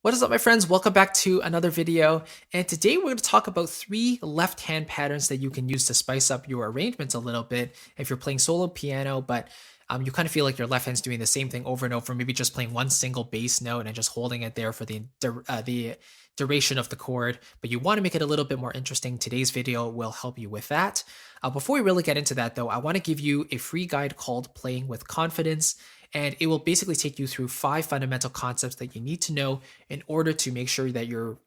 What is up, my friends? Welcome back to another video. And today we're going to talk about 3 left-hand patterns that you can use to spice up your arrangements a little bit if you're playing solo piano, but you kind of feel like your left hand's doing the same thing over and over, maybe just playing one single bass note and just holding it there for the duration of the chord, but you want to make it a little bit more interesting. Today's video will help you with that. Before we really get into that, though, I want to give you a free guide called Playing with Confidence. And it will basically take you through 5 fundamental concepts that you need to know in order to make sure that your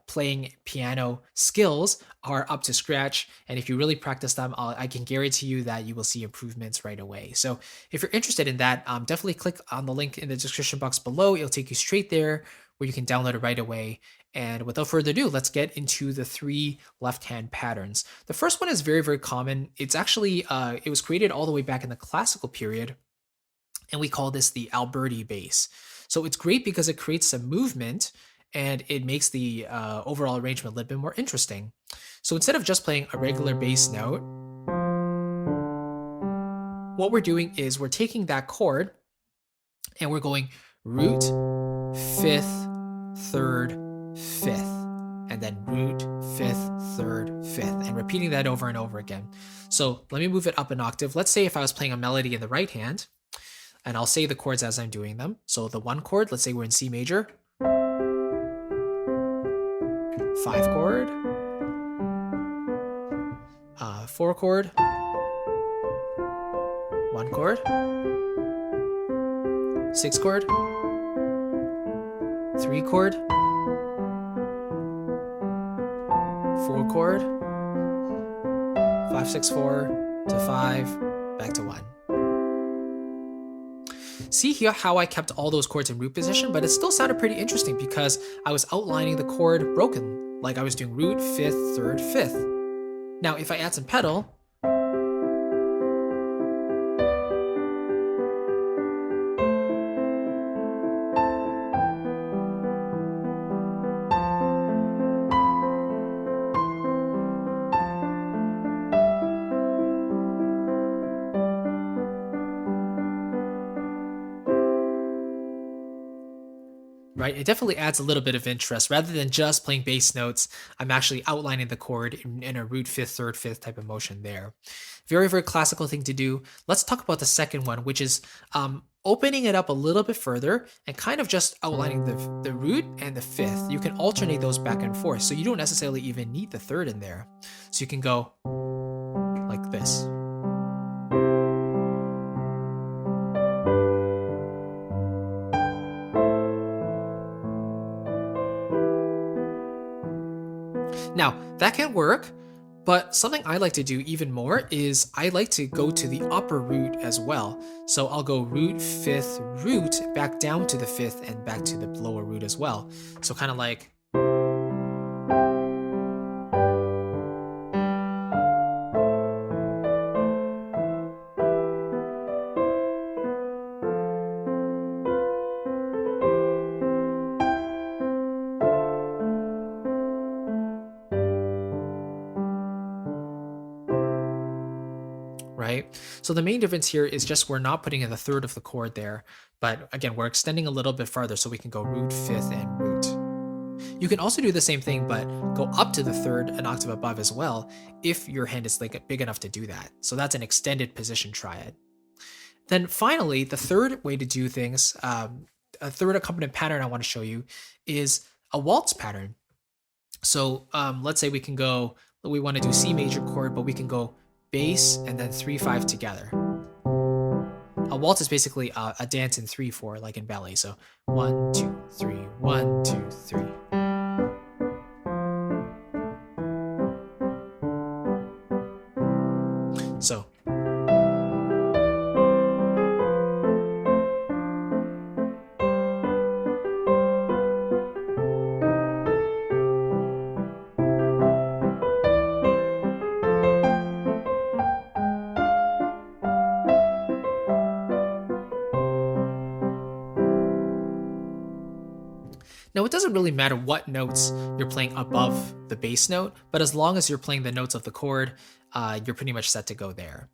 playing piano skills are up to scratch. And if you really practice them, I can guarantee you that you will see improvements right away. So if you're interested in that, definitely click on the link in the description box below. It'll take you straight there where you can download it right away. And without further ado, let's get into the 3 left-hand patterns. The first one is very, very common. It's actually, it was created all the way back in the classical period, and we call this the Alberti bass. So it's great because it creates some movement and it makes the overall arrangement a little bit more interesting. So instead of just playing a regular bass note, what we're doing is we're taking that chord and we're going root, 5th, 3rd, 5th, and then root, 5th, 3rd, 5th, and repeating that over and over again. So let me move it up an octave. Let's say if I was playing a melody in the right hand, and I'll say the chords as I'm doing them. So the 1 chord, let's say we're in C major, 5 chord, 4 chord, 1 chord, 6 chord, 3 chord, 4 chord, 5, 6, 4 to 5, back to 1. See here how I kept all those chords in root position, but it still sounded pretty interesting because I was outlining the chord broken, like I was doing root, 5th, 3rd, 5th. Now, if I add some pedal, right? It definitely adds a little bit of interest. Rather than just playing bass notes, I'm actually outlining the chord in a root 5th, 3rd, 5th type of motion there. Very, very classical thing to do. Let's talk about the second one, which is opening it up a little bit further and kind of just outlining the root and the 5th. You can alternate those back and forth, so you don't necessarily even need the 3rd in there. So you can go like this. Now, that can work, but something I like to do even more is I like to go to the upper root as well. So I'll go root, 5th, root, back down to the 5th, and back to the lower root as well. So kind of like... right? So the main difference here is just we're not putting in the 3rd of the chord there, but again, we're extending a little bit farther so we can go root, 5th, and root. You can also do the same thing, but go up to the 3rd, an octave above as well, if your hand is like big enough to do that. So that's an extended position triad. Then finally, the third way to do things, a third accompaniment pattern I want to show you is a waltz pattern. So let's say we want to do C major chord, but we can go bass and then 3, 5 together. A waltz is basically a dance in 3/4, like in ballet. So 1, 2, 3, 1, 2, 3. So now, it doesn't really matter what notes you're playing above the bass note, but as long as you're playing the notes of the chord, you're pretty much set to go there.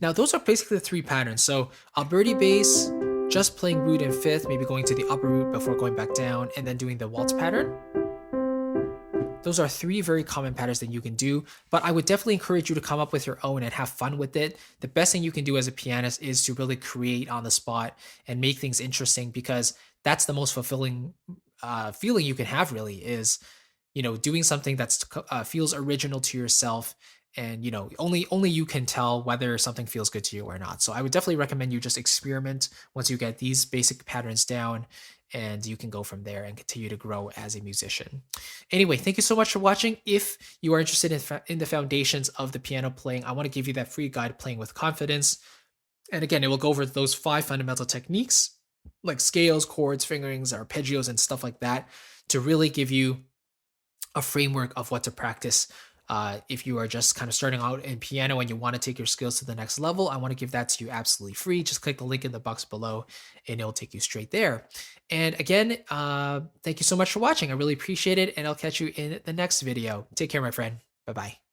Now, those are basically the 3 patterns. So Alberti bass, just playing root and fifth, maybe going to the upper root before going back down, and then doing the waltz pattern. Those are three very common patterns that you can do, but I would definitely encourage you to come up with your own and have fun with it. The best thing you can do as a pianist is to really create on the spot and make things interesting, because that's the most fulfilling feeling you can have, really, is doing something that's feels original to yourself, and only you can tell whether something feels good to you or not. So I would definitely recommend you just experiment once you get these basic patterns down, and you can go from there and continue to grow as a musician. Anyway, thank you so much for watching. If you are interested in the foundations of the piano playing, I want to give you that free guide, Playing with Confidence. And again, it will go over those 5 fundamental techniques like scales, chords, fingerings, arpeggios, and stuff like that, to really give you a framework of what to practice. If you are just kind of starting out in piano and you want to take your skills to the next level, I want to give that to you absolutely free. Just click the link in the box below and it'll take you straight there. And again, thank you so much for watching. I really appreciate it, and I'll catch you in the next video. Take care, my friend. Bye-bye.